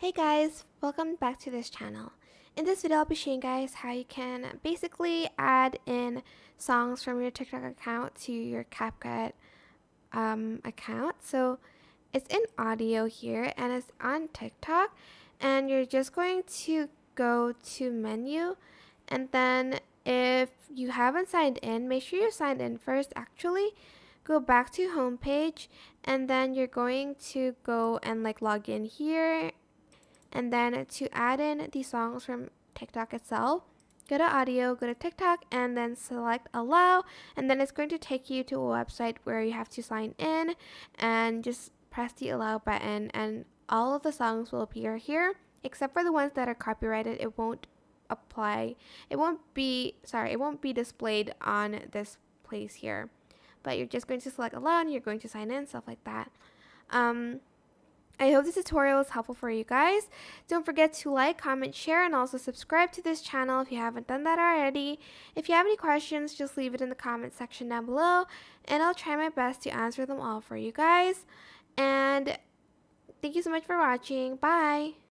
Hey guys, welcome back to this channel. In this video, I'll be showing you guys how you can basically add in songs from your TikTok account to your CapCut account. So it's in audio here and it's on TikTok, and you're just going to go to menu, and then if you haven't signed in, make sure you signed in first actually. Go back to homepage, and then you're going to go and log in here. And then to add in the songs from TikTok itself, go to audio, go to TikTok, and then select allow. And then it's going to take you to a website where you have to sign in and just press the allow button, and all of the songs will appear here except for the ones that are copyrighted. It won't apply. It won't be displayed on this place here. But you're just going to select allow and you're going to sign in, stuff like that. I hope this tutorial is helpful for you guys. Don't forget to like, comment, share, and also subscribe to this channel if you haven't done that already. If you have any questions, just leave it in the comment section down below, and I'll try my best to answer them all for you guys. And thank you so much for watching. Bye!